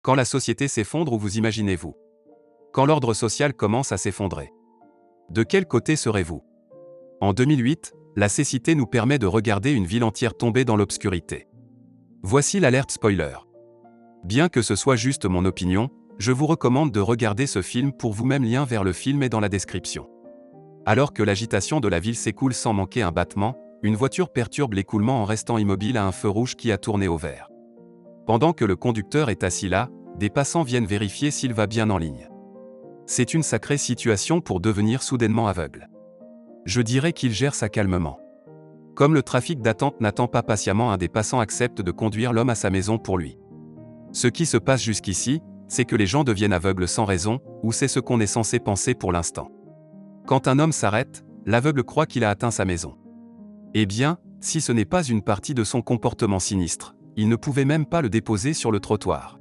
Quand la société s'effondre, où vous imaginez-vous? Quand l'ordre social commence à s'effondrer? De quel côté serez-vous? En 2008, la cécité nous permet de regarder une ville entière tomber dans l'obscurité. Voici l'alerte spoiler. Bien que ce soit juste mon opinion, je vous recommande de regarder ce film pour vous-même. Lien vers le film est dans la description. Alors que l'agitation de la ville s'écoule sans manquer un battement, une voiture perturbe l'écoulement en restant immobile à un feu rouge qui a tourné au vert. Pendant que le conducteur est assis là, des passants viennent vérifier s'il va bien en ligne. C'est une sacrée situation pour devenir soudainement aveugle. Je dirais qu'il gère ça calmement. Comme le trafic d'attente n'attend pas patiemment, un des passants accepte de conduire l'homme à sa maison pour lui. Ce qui se passe jusqu'ici, c'est que les gens deviennent aveugles sans raison, ou c'est ce qu'on est censé penser pour l'instant. Quand un homme s'arrête, l'aveugle croit qu'il a atteint sa maison. Eh bien, si ce n'est pas une partie de son comportement sinistre, il ne pouvait même pas le déposer sur le trottoir.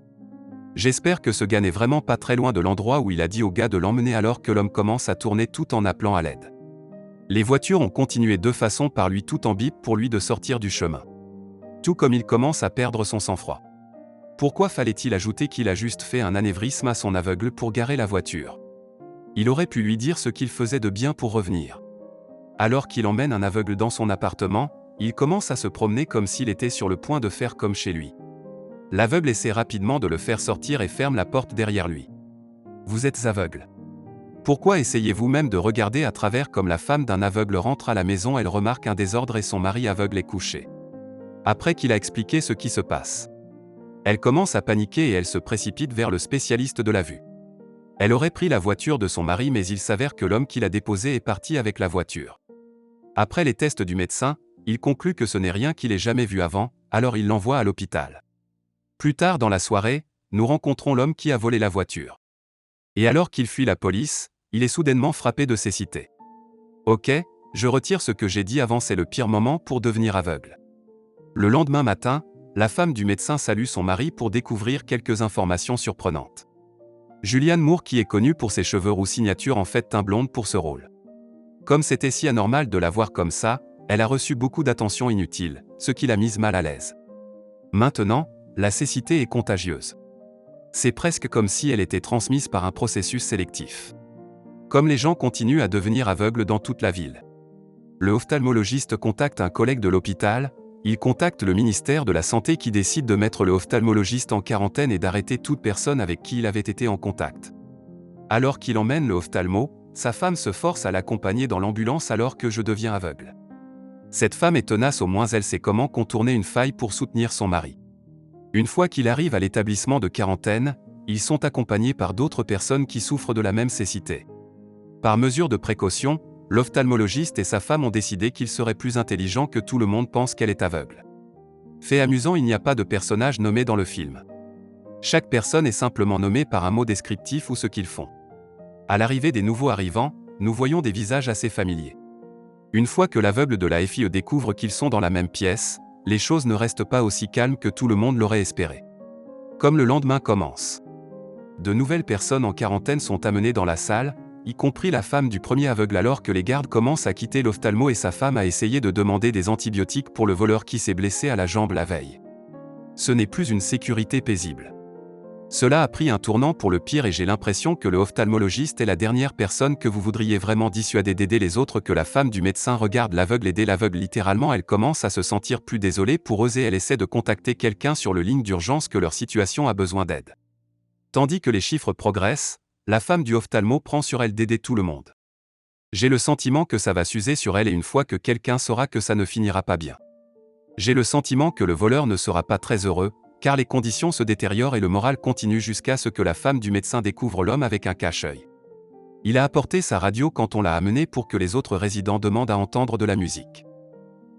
J'espère que ce gars n'est vraiment pas très loin de l'endroit où il a dit au gars de l'emmener alors que l'homme commence à tourner tout en appelant à l'aide. Les voitures ont continué de façon par lui tout en bip pour lui de sortir du chemin. Tout comme il commence à perdre son sang-froid. Pourquoi fallait-il ajouter qu'il a juste fait un anévrisme à son aveugle pour garer la voiture? Il aurait pu lui dire ce qu'il faisait de bien pour revenir. Alors qu'il emmène un aveugle dans son appartement, il commence à se promener comme s'il était sur le point de faire comme chez lui. L'aveugle essaie rapidement de le faire sortir et ferme la porte derrière lui. Vous êtes aveugle. Pourquoi essayez-vous même de regarder à travers? Comme la femme d'un aveugle rentre à la maison, elle remarque un désordre et son mari aveugle est couché. Après qu'il a expliqué ce qui se passe, elle commence à paniquer et elle se précipite vers le spécialiste de la vue. Elle aurait pris la voiture de son mari, mais il s'avère que l'homme qui l'a déposé est parti avec la voiture. Après les tests du médecin, il conclut que ce n'est rien qu'il ait jamais vu avant, alors il l'envoie à l'hôpital. Plus tard dans la soirée, nous rencontrons l'homme qui a volé la voiture. Et alors qu'il fuit la police, il est soudainement frappé de cécité. Ok, je retire ce que j'ai dit avant, c'est le pire moment pour devenir aveugle. Le lendemain matin, la femme du médecin salue son mari pour découvrir quelques informations surprenantes. Julianne Moore, qui est connue pour ses cheveux roux signature, en fait teint blonde pour ce rôle. Comme c'était si anormal de la voir comme ça, elle a reçu beaucoup d'attention inutile, ce qui l'a mise mal à l'aise. Maintenant, la cécité est contagieuse. C'est presque comme si elle était transmise par un processus sélectif. Comme les gens continuent à devenir aveugles dans toute la ville. Le ophtalmologiste contacte un collègue de l'hôpital, il contacte le ministère de la Santé qui décide de mettre le ophtalmologiste en quarantaine et d'arrêter toute personne avec qui il avait été en contact. Alors qu'il emmène le ophtalmo, sa femme se force à l'accompagner dans l'ambulance alors que je deviens aveugle. Cette femme est tenace, au moins elle sait comment contourner une faille pour soutenir son mari. Une fois qu'il arrive à l'établissement de quarantaine, ils sont accompagnés par d'autres personnes qui souffrent de la même cécité. Par mesure de précaution, l'ophtalmologiste et sa femme ont décidé qu'il serait plus intelligent que tout le monde pense qu'elle est aveugle. Fait amusant, il n'y a pas de personnage nommé dans le film. Chaque personne est simplement nommée par un mot descriptif ou ce qu'ils font. À l'arrivée des nouveaux arrivants, nous voyons des visages assez familiers. Une fois que l'aveugle de la FIE découvre qu'ils sont dans la même pièce, les choses ne restent pas aussi calmes que tout le monde l'aurait espéré. Comme le lendemain commence. De nouvelles personnes en quarantaine sont amenées dans la salle, y compris la femme du premier aveugle, alors que les gardes commencent à quitter l'ophtalmo et sa femme a essayé de demander des antibiotiques pour le voleur qui s'est blessé à la jambe la veille. Ce n'est plus une sécurité paisible. Cela a pris un tournant pour le pire et j'ai l'impression que le ophtalmologiste est la dernière personne que vous voudriez vraiment dissuader d'aider les autres. Que la femme du médecin regarde l'aveugle aider l'aveugle, littéralement elle commence à se sentir plus désolée pour eux et elle essaie de contacter quelqu'un sur le ligne d'urgence que leur situation a besoin d'aide. Tandis que les chiffres progressent, la femme du ophtalmo prend sur elle d'aider tout le monde. J'ai le sentiment que ça va s'user sur elle et une fois que quelqu'un saura que ça ne finira pas bien. J'ai le sentiment que le voleur ne sera pas très heureux, car les conditions se détériorent et le moral continue jusqu'à ce que la femme du médecin découvre l'homme avec un cache-œil. Il a apporté sa radio quand on l'a amené pour que les autres résidents demandent à entendre de la musique.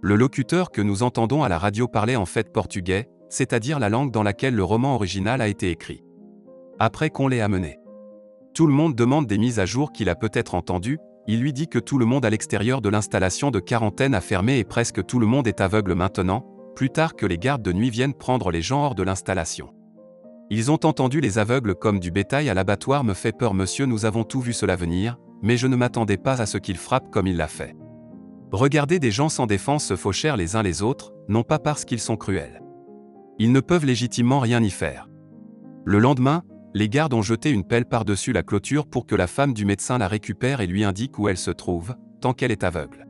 Le locuteur que nous entendons à la radio parlait en fait portugais, c'est-à-dire la langue dans laquelle le roman original a été écrit. Après qu'on l'ait amené, tout le monde demande des mises à jour qu'il a peut-être entendues. Il lui dit que tout le monde à l'extérieur de l'installation de quarantaine a fermé et presque tout le monde est aveugle maintenant, plus tard que les gardes de nuit viennent prendre les gens hors de l'installation. Ils ont entendu les aveugles comme du bétail à l'abattoir. Me fait peur monsieur, nous avons tout vu cela venir, mais je ne m'attendais pas à ce qu'il frappe comme il l'a fait. Regardez des gens sans défense se faucher les uns les autres, non pas parce qu'ils sont cruels. Ils ne peuvent légitimement rien y faire. Le lendemain, les gardes ont jeté une pelle par-dessus la clôture pour que la femme du médecin la récupère et lui indique où elle se trouve, tant qu'elle est aveugle.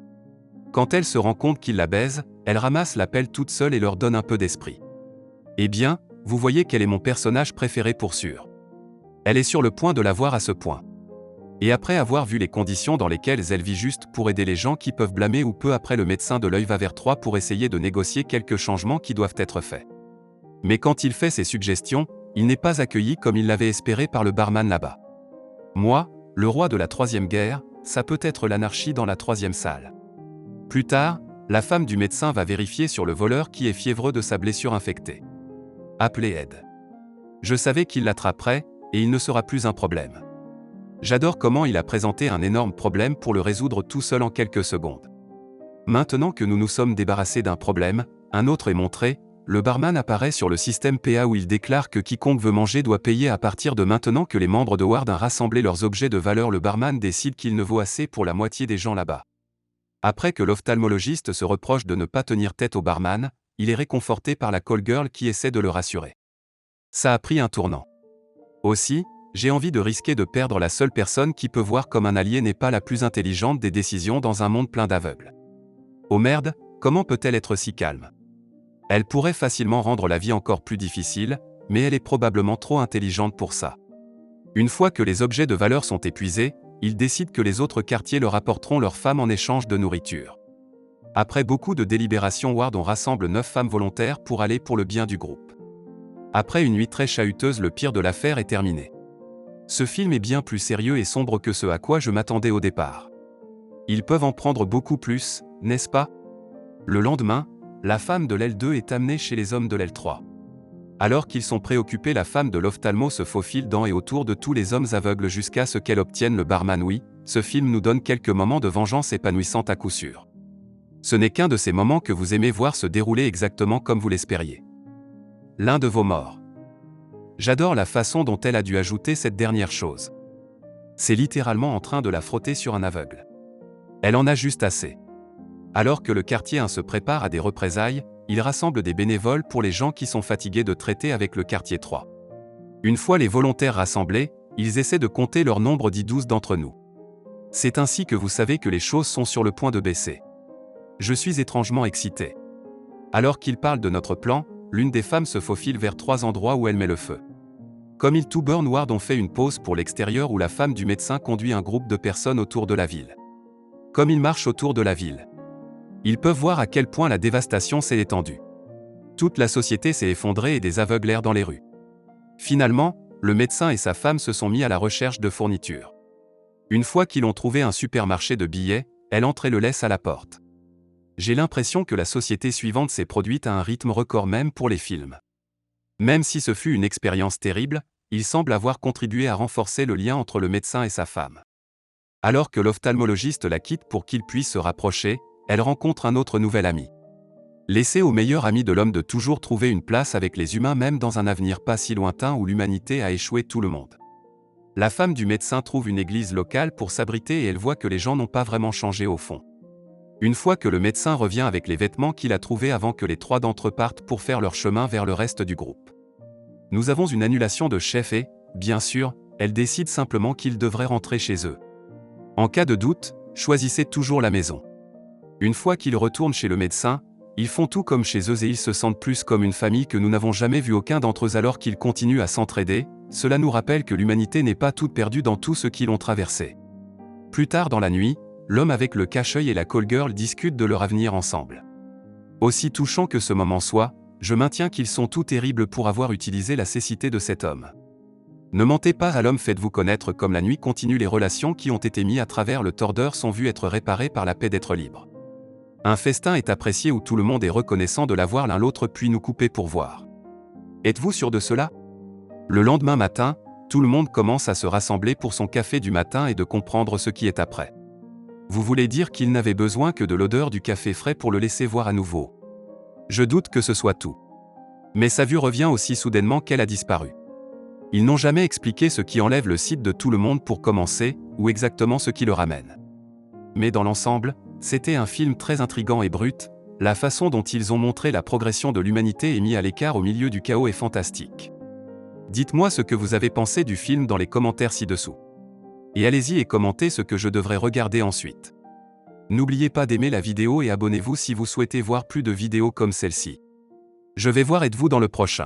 Quand elle se rend compte qu'il la baise, elle ramasse la pelle toute seule et leur donne un peu d'esprit. Eh bien, vous voyez quel est mon personnage préféré pour sûr. Elle est sur le point de la voir à ce point. Et après avoir vu les conditions dans lesquelles elle vit juste pour aider les gens qui peuvent blâmer ou peu après le médecin de l'œil va vers 3 pour essayer de négocier quelques changements qui doivent être faits. Mais quand il fait ses suggestions, il n'est pas accueilli comme il l'avait espéré par le barman là-bas. Moi, le roi de la troisième guerre, ça peut être l'anarchie dans la troisième salle. Plus tard, la femme du médecin va vérifier sur le voleur qui est fiévreux de sa blessure infectée. Appelez Ed. Je savais qu'il l'attraperait, et il ne sera plus un problème. J'adore comment il a présenté un énorme problème pour le résoudre tout seul en quelques secondes. Maintenant que nous nous sommes débarrassés d'un problème, un autre est montré, le barman apparaît sur le système PA où il déclare que quiconque veut manger doit payer à partir de maintenant que les membres de Ward ont rassemblé leurs objets de valeur. Le barman décide qu'il ne vaut assez pour la moitié des gens là-bas. Après que l'ophtalmologiste se reproche de ne pas tenir tête au barman, il est réconforté par la call girl qui essaie de le rassurer. Ça a pris un tournant. Aussi, j'ai envie de risquer de perdre la seule personne qui peut voir comme un allié n'est pas la plus intelligente des décisions dans un monde plein d'aveugles. Oh merde, comment peut-elle être si calme? Elle pourrait facilement rendre la vie encore plus difficile, mais elle est probablement trop intelligente pour ça. Une fois que les objets de valeur sont épuisés, ils décident que les autres quartiers leur apporteront leurs femmes en échange de nourriture. Après beaucoup de délibérations, Ward on rassemble 9 femmes volontaires pour aller pour le bien du groupe. Après une nuit très chahuteuse, le pire de l'affaire est terminé. Ce film est bien plus sérieux et sombre que ce à quoi je m'attendais au départ. Ils peuvent en prendre beaucoup plus, n'est-ce pas? Le lendemain, la femme de l'aile 2 est amenée chez les hommes de l'aile 3. Alors qu'ils sont préoccupés, la femme de l'ophtalmo se faufile dans et autour de tous les hommes aveugles jusqu'à ce qu'elle obtienne le barman. Oui, ce film nous donne quelques moments de vengeance épanouissante à coup sûr. Ce n'est qu'un de ces moments que vous aimez voir se dérouler exactement comme vous l'espériez. L'un de vos morts. J'adore la façon dont elle a dû ajouter cette dernière chose. C'est littéralement en train de la frotter sur un aveugle. Elle en a juste assez. Alors que le quartier 1 se prépare à des représailles, il rassemble des bénévoles pour les gens qui sont fatigués de traiter avec le quartier 3. Une fois les volontaires rassemblés, ils essaient de compter leur nombre, dit 12 d'entre nous. C'est ainsi que vous savez que les choses sont sur le point de baisser. Je suis étrangement excité. Alors qu'ils parlent de notre plan, l'une des femmes se faufile vers 3 endroits où elle met le feu. Comme il to burn, Ward on fait une pause pour l'extérieur où la femme du médecin conduit un groupe de personnes autour de la ville. Comme ils marchent autour de la ville, ils peuvent voir à quel point la dévastation s'est étendue. Toute la société s'est effondrée et des aveugles errent dans les rues. Finalement, le médecin et sa femme se sont mis à la recherche de fournitures. Une fois qu'ils ont trouvé un supermarché de billets, elle entre et le laisse à la porte. J'ai l'impression que la société suivante s'est produite à un rythme record même pour les films. Même si ce fut une expérience terrible, il semble avoir contribué à renforcer le lien entre le médecin et sa femme. Alors que l'ophtalmologiste la quitte pour qu'il puisse se rapprocher, elle rencontre un autre nouvel ami. Laissez au meilleur ami de l'homme de toujours trouver une place avec les humains même dans un avenir pas si lointain où l'humanité a échoué tout le monde. La femme du médecin trouve une église locale pour s'abriter et elle voit que les gens n'ont pas vraiment changé au fond. Une fois que le médecin revient avec les vêtements qu'il a trouvés avant que les 3 d'entre eux partent pour faire leur chemin vers le reste du groupe. Nous avons une annulation de chef et, bien sûr, elle décide simplement qu'ils devraient rentrer chez eux. En cas de doute, choisissez toujours la maison. Une fois qu'ils retournent chez le médecin, ils font tout comme chez eux et ils se sentent plus comme une famille que nous n'avons jamais vu aucun d'entre eux alors qu'ils continuent à s'entraider. Cela nous rappelle que l'humanité n'est pas toute perdue dans tout ce qu'ils ont traversé. Plus tard dans la nuit, l'homme avec le cache-œil et la call girl discutent de leur avenir ensemble. Aussi touchant que ce moment soit, je maintiens qu'ils sont tout terribles pour avoir utilisé la cécité de cet homme. Ne mentez pas à l'homme, faites-vous connaître. Comme la nuit continue, les relations qui ont été mises à travers le tordeur sont vues être réparées par la paix d'être libre. Un festin est apprécié où tout le monde est reconnaissant de l'avoir l'un l'autre puis nous couper pour voir. Êtes-vous sûr de cela? Le lendemain matin, tout le monde commence à se rassembler pour son café du matin et de comprendre ce qui est après. Vous voulez dire qu'il n'avait besoin que de l'odeur du café frais pour le laisser voir à nouveau? Je doute que ce soit tout. Mais sa vue revient aussi soudainement qu'elle a disparu. Ils n'ont jamais expliqué ce qui enlève le site de tout le monde pour commencer, ou exactement ce qui le ramène. Mais dans l'ensemble, c'était un film très intrigant et brut, la façon dont ils ont montré la progression de l'humanité et mis à l'écart au milieu du chaos est fantastique. Dites-moi ce que vous avez pensé du film dans les commentaires ci-dessous. Et allez-y et commentez ce que je devrais regarder ensuite. N'oubliez pas d'aimer la vidéo et abonnez-vous si vous souhaitez voir plus de vidéos comme celle-ci. Je vais voir êtes-vous dans le prochain.